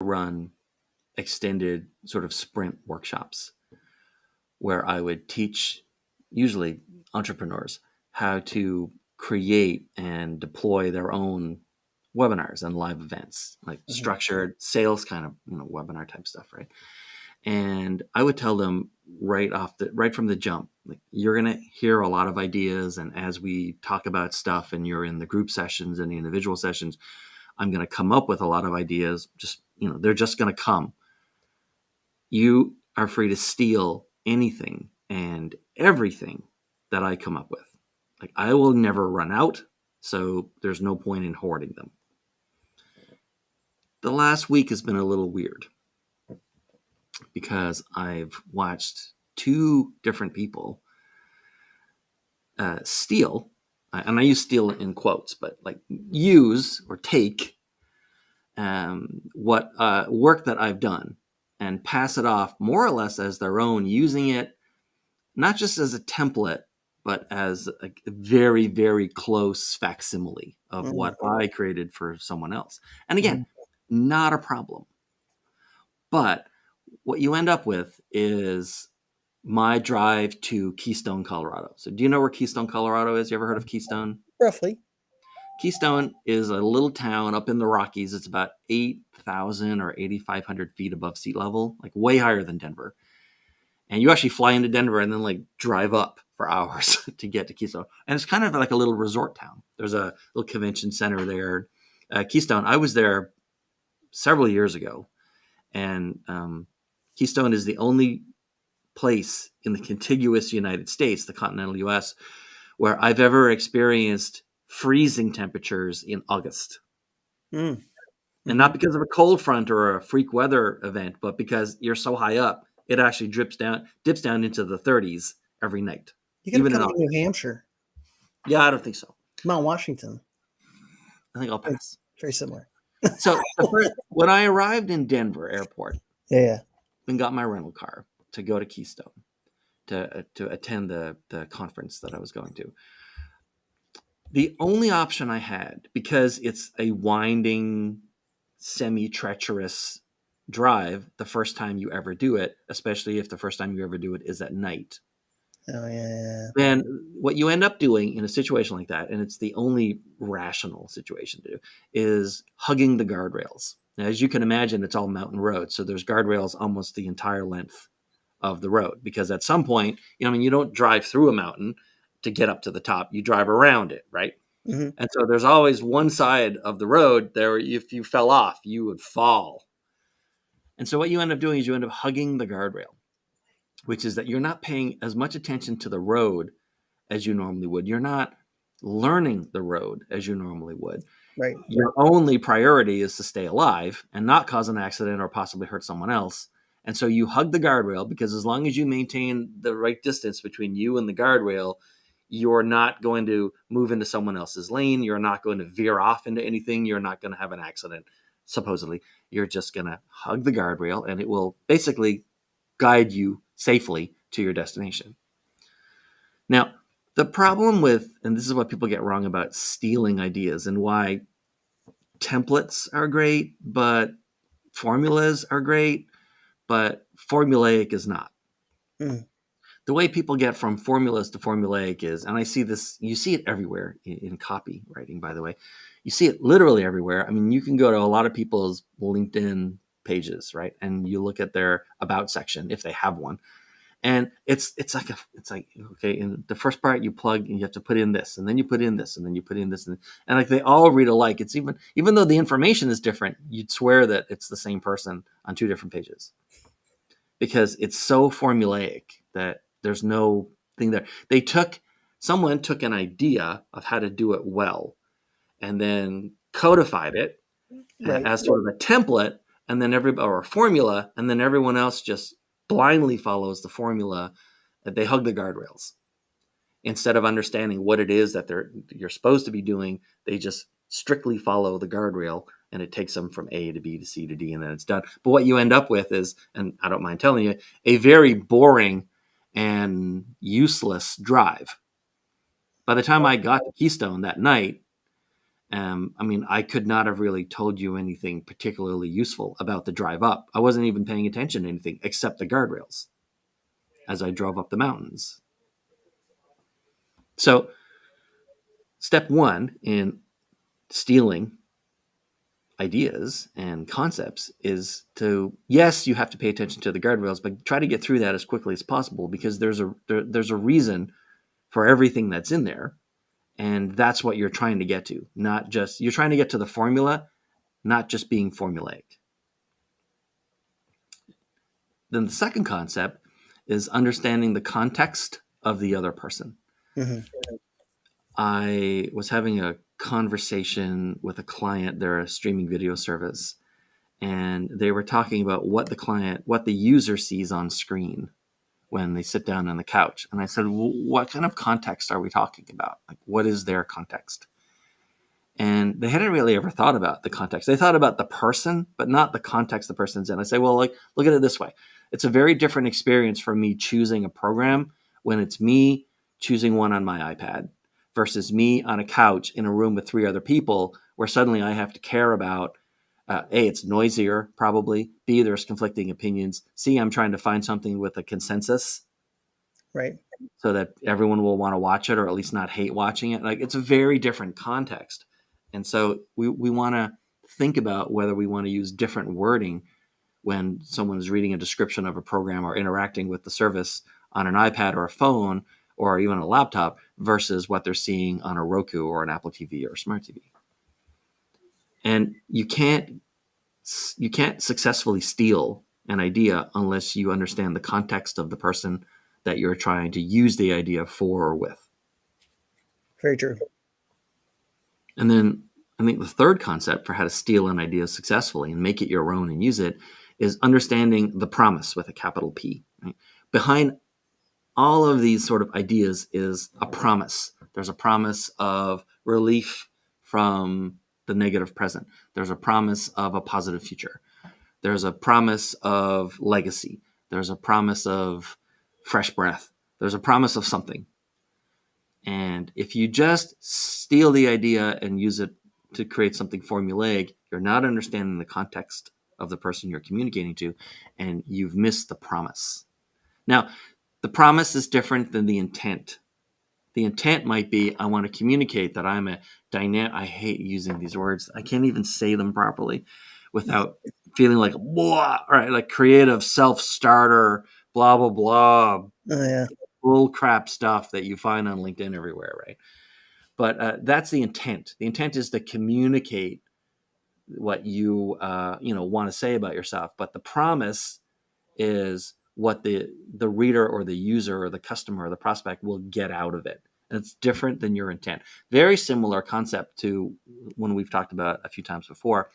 run extended sort of sprint workshops where I would teach usually entrepreneurs how to create and deploy their own webinars and live events, like structured sales kind of webinar type stuff, right? And I would tell them right from the jump, like, you're going to hear a lot of ideas, and as we talk about stuff and you're in the group sessions and the individual sessions, I'm going to come up with a lot of ideas. Just, they're just going to come. You are free to steal anything and everything that I come up with. Like, I will never run out, so there's no point in hoarding them. The last week has been a little weird because I've watched two different people steal, and I use steal in quotes, but like use or take what work that I've done and pass it off more or less as their own, using it not just as a template, but as a very, very close facsimile of what I created for someone else. And again, not a problem. But what you end up with is my drive to Keystone, Colorado. So do you know where Keystone, Colorado is? You ever heard of Keystone? Roughly. Keystone is a little town up in the Rockies. It's about 8,000 or 8,500 feet above sea level, like way higher than Denver. And you actually fly into Denver and then like drive up for hours to get to Keystone. And it's kind of like a little resort town. There's a little convention center there. Keystone, I was there several years ago. And Keystone is the only place in the contiguous United States, the continental US, where I've ever experienced freezing temperatures in August. And not because of a cold front or a freak weather event, but because you're so high up, it actually dips down into the 30s every night. You got to come to New Hampshire. Yeah, I don't think so. Mount Washington. I think I'll pass. Very similar. So when I arrived in Denver airport, and got my rental car to go to Keystone to attend the conference that I was going to, the only option I had, because it's a winding, semi-treacherous drive the first time you ever do it, especially if the first time you ever do it is at night. Then what you end up doing in a situation like that, and it's the only rational situation to do, is hugging the guardrails. Now, as you can imagine, it's all mountain roads, so there's guardrails almost the entire length of the road, because at some point, you don't drive through a mountain to get up to the top, you drive around it, right? And so there's always one side of the road there, if you fell off, you would fall. And so what you end up doing is you end up hugging the guardrail, which is that you're not paying as much attention to the road as you normally would. You're not learning the road as you normally would. Right. Your only priority is to stay alive and not cause an accident or possibly hurt someone else. And so you hug the guardrail, because as long as you maintain the right distance between you and the guardrail, you're not going to move into someone else's lane. You're not going to veer off into anything. You're not going to have an accident, supposedly. You're just going to hug the guardrail, and it will basically guide you safely to your destination. Now, the problem with, and this is what people get wrong about stealing ideas and why templates are great, but formulas are great, but formulaic is not. The way people get from formulas to formulaic is, and I see this, you see it everywhere in copywriting, by the way. You see it literally everywhere. I mean, you can go to a lot of people's LinkedIn pages, right? And you look at their about section, if they have one. And it's like, okay, in the first part you plug and you have to put in this, and then you put in this, and then you put in this. And like, they all read alike. It's even though the information is different, you'd swear that it's the same person on two different pages, because it's so formulaic that there's no thing there. Someone took an idea of how to do it well and then codified it as sort of a template, and then or a formula, and then everyone else just blindly follows the formula. They hug the guardrails instead of understanding what it is that you're supposed to be doing. They just strictly follow the guardrail, and it takes them from A to B to C to D, and then it's done. But what you end up with is, and I don't mind telling you, a very boring and useless drive. By the time I got to Keystone that night, I mean, I could not have really told you anything particularly useful about the drive up. I wasn't even paying attention to anything except the guardrails as I drove up the mountains. So, step one in stealing ideas and concepts is to, yes, you have to pay attention to the guardrails, but try to get through that as quickly as possible, because there's a reason for everything that's in there, and that's what you're trying to get to. Not just, you're trying to get to the formula, not just being formulaic. Then the second concept is understanding the context of the other person. Mm-hmm. I was having a conversation with a client. They're a streaming video service, and they were talking about what the user sees on screen when they sit down on the couch. And I said, well, what kind of context are we talking about? Like, what is their context? And they hadn't really ever thought about the context. They thought about the person, but not the context the person's in. I say, well, like, look at it this way. It's a very different experience for me choosing a program when it's me choosing one on my iPad versus me on a couch in a room with 3 other people, where suddenly I have to care about, A, it's noisier, probably. B, there's conflicting opinions. C, I'm trying to find something with a consensus, Right. so that everyone will want to watch it, or at least not hate watching it. Like, it's a very different context. And so we want to think about whether we want to use different wording when someone is reading a description of a program or interacting with the service on an iPad or a phone or even a laptop versus what they're seeing on a Roku or an Apple TV or a smart TV. And you can't successfully steal an idea unless you understand the context of the person that you're trying to use the idea for or with. Very true. And then I think the third concept for how to steal an idea successfully and make it your own and use it is understanding the promise with a capital P. Right? Behind all of these sort of ideas is a promise. There's a promise of relief from the negative present. There's a promise of a positive future. There's a promise of legacy. There's a promise of fresh breath. There's a promise of something. And if you just steal the idea and use it to create something formulaic, you're not understanding the context of the person you're communicating to, and you've missed the promise. Now, the promise is different than the intent. The intent might be, I want to communicate that I'm a dynamic. I hate using these words. I can't even say them properly without feeling like, blah, right? Like creative self-starter, blah, blah, blah. Oh, yeah. Bull crap stuff that you find on LinkedIn everywhere, right? But that's the intent. The intent is to communicate what you want to say about yourself. But the promise is what the reader or the user or the customer or the prospect will get out of it. And it's different than your intent. Very similar concept to one we've talked about a few times before,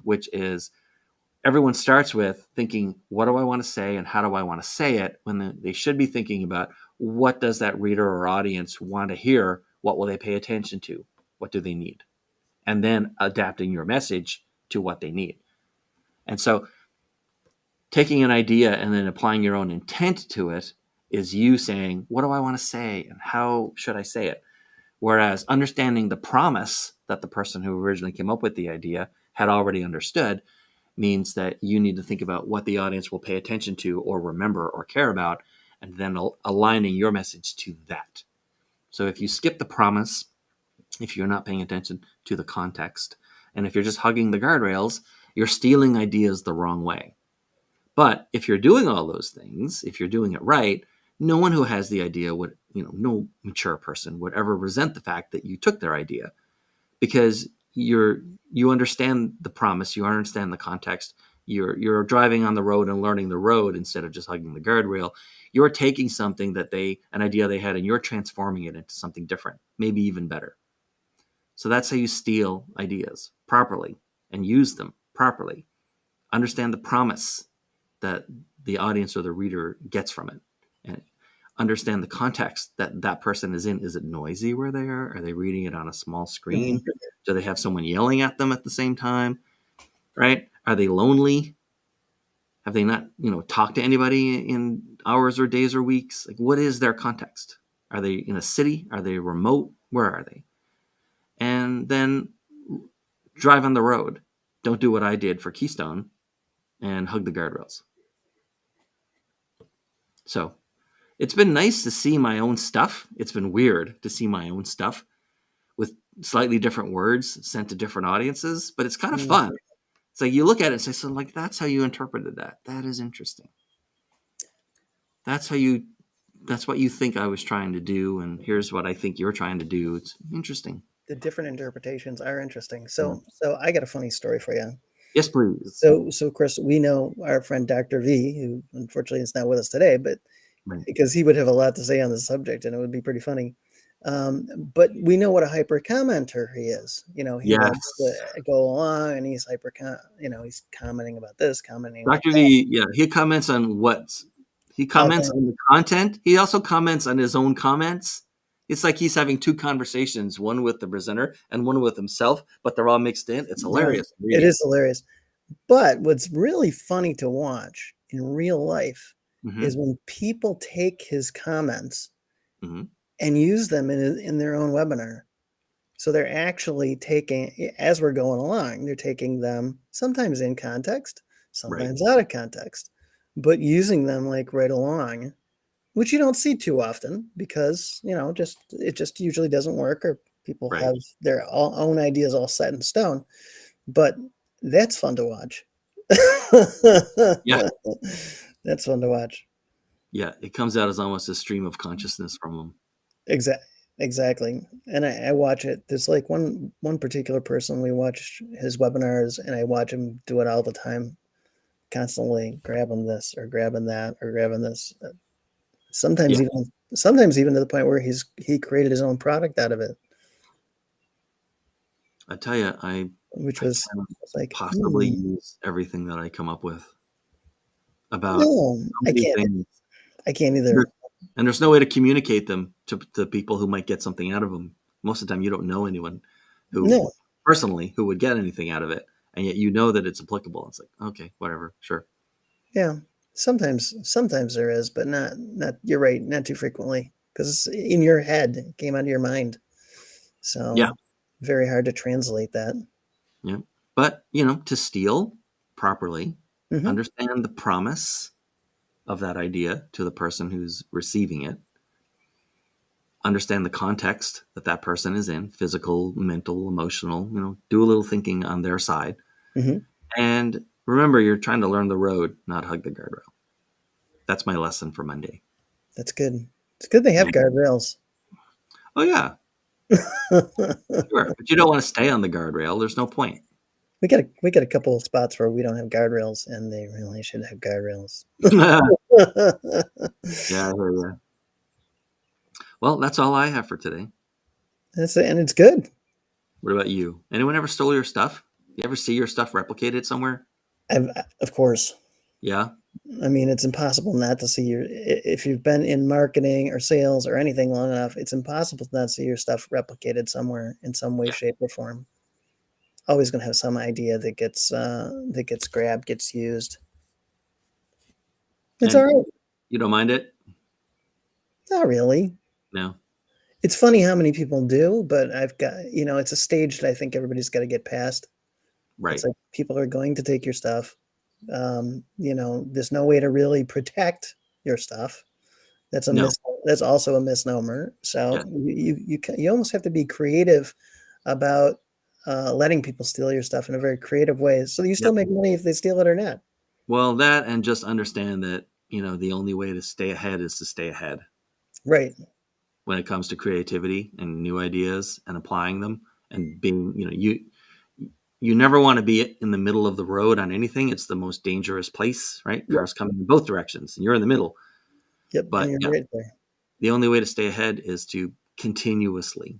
which is everyone starts with thinking, what do I want to say and how do I want to say it, when they should be thinking about, what does that reader or audience want to hear? What will they pay attention to? What do they need? And then adapting your message to what they need. And so taking an idea and then applying your own intent to it is you saying, what do I want to say and how should I say it? Whereas understanding the promise that the person who originally came up with the idea had already understood means that you need to think about what the audience will pay attention to or remember or care about, and then aligning your message to that. So if you skip the promise, if you're not paying attention to the context, and if you're just hugging the guardrails, you're stealing ideas the wrong way. But if you're doing all those things, if you're doing it right, no one who has the idea would, no mature person would ever resent the fact that you took their idea, because you understand the promise, you understand the context. You're driving on the road and learning the road instead of just hugging the guardrail. You're taking something an idea they had, and you're transforming it into something different, maybe even better. So that's how you steal ideas properly and use them properly. Understand the promise that the audience or the reader gets from it, and understand the context that person is in. Is it noisy where they are? Are they reading it on a small screen? Mm-hmm. Do they have someone yelling at them at the same time? Right? Are they lonely? Have they not, talked to anybody in hours or days or weeks? Like, what is their context? Are they in a city? Are they remote? Where are they? And then drive on the road. Don't do what I did for Keystone and hug the guardrails. So it's been nice to see my own stuff. It's been weird to see my own stuff with slightly different words sent to different audiences, but it's kind of fun. It's like you look at it and say, so like, that's how you interpreted that. That is interesting. That's what you think I was trying to do. And here's what I think you're trying to do. It's interesting. The different interpretations are interesting. So I got a funny story for you. Yes, please. So of course we know our friend Dr. V, who unfortunately is not with us today, but because he would have a lot to say on the subject and it would be pretty funny. But we know what a hyper commenter he is. He likes to go along and he's he's commenting about this, commenting. Dr. V, he comments on he comments on the content. He also comments on his own comments. It's like he's having two conversations, one with the presenter and one with himself, but they're all mixed in. It's hilarious. It is hilarious. But what's really funny to watch in real life is when people take his comments and use them in their own webinar. So they're actually taking, as we're going along, they're taking them sometimes in context, sometimes out of context, but using them like right along, which you don't see too often because, it just usually doesn't work, or people have their own ideas all set in stone. But that's fun to watch. Yeah. That's fun to watch. Yeah, it comes out as almost a stream of consciousness from them. Exactly. And I watch it. There's like one particular person, we watch his webinars and I watch him do it all the time, constantly grabbing this or grabbing that or grabbing this. Sometimes even to the point where he created his own product out of it. I tell you, which was like possibly use everything that I come up with about. No, I can't either. And there's no way to communicate them to people who might get something out of them. Most of the time, you don't know anyone who personally who would get anything out of it, and yet you know that it's applicable. It's like, okay, whatever, sure. Yeah, sometimes there is, but not. You're right, not too frequently, because it's in your head, it came out of your mind. So very hard to translate that. Yeah, but to steal properly, understand the promise of that idea to the person who's receiving it, understand the context that person is in, physical, mental, emotional, do a little thinking on their side. And remember, you're trying to learn the road, not hug the guardrail. That's my lesson for Monday. That's good. It's good they have guardrails. Oh, yeah. Sure. But you don't want to stay on the guardrail. There's no point. We got a couple of spots where we don't have guardrails, and they really should have guardrails. Yeah, I hear you. Well, that's all I have for today. That's it, and it's good. What about you? Anyone ever stole your stuff? You ever see your stuff replicated somewhere? Of course. Yeah. I mean, it's impossible not to see if you've been in marketing or sales or anything long enough, it's impossible to not see your stuff replicated somewhere in some way, shape, or form. Always going to have some idea that gets grabbed, gets used. It's all right. You don't mind it? Not really. No. It's funny how many people do, but I've got, it's a stage that I think everybody's got to get past. Right. It's like people are going to take your stuff. There's no way to really protect your stuff. That's that's also a misnomer. So you almost have to be creative about letting people steal your stuff in a very creative way. So you still make money if they steal it or not. Well, that, and just understand that, the only way to stay ahead is to stay ahead. Right. When it comes to creativity and new ideas and applying them and being, you never want to be in the middle of the road on anything. It's the most dangerous place, right? Cars coming in both directions and you're in the middle. Yep. But and you're right there. The only way to stay ahead is to continuously,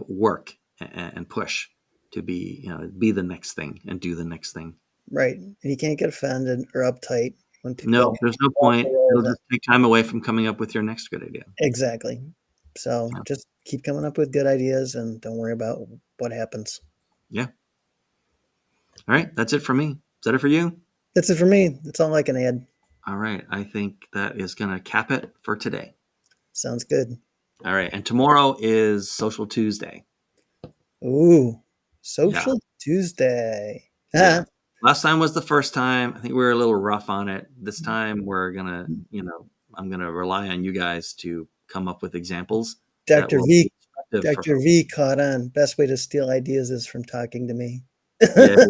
work and push to be the next thing and do the next thing. Right. And you can't get offended or uptight when people. No, there's no point. It'll just take time away from coming up with your next good idea. Exactly. So just keep coming up with good ideas and don't worry about what happens. Yeah. All right. That's it for me. Is that it for you? That's it for me. That's all I can add. All right. I think that is going to cap it for today. Sounds good. All right. And tomorrow is Social Tuesday. Ooh. Social Tuesday. Yeah. Last time was the first time. I think we were a little rough on it. This time we're gonna, I'm gonna rely on you guys to come up with examples. Dr. V caught on. Best way to steal ideas is from talking to me. Yeah.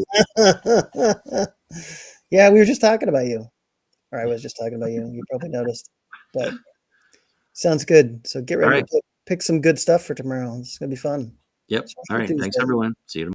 Yeah, we were just talking about you. Or I was just talking about you. You probably noticed. But sounds good. So get ready to pick some good stuff for tomorrow. It's gonna be fun. Yep. All right. Thanks, everyone. See you tomorrow.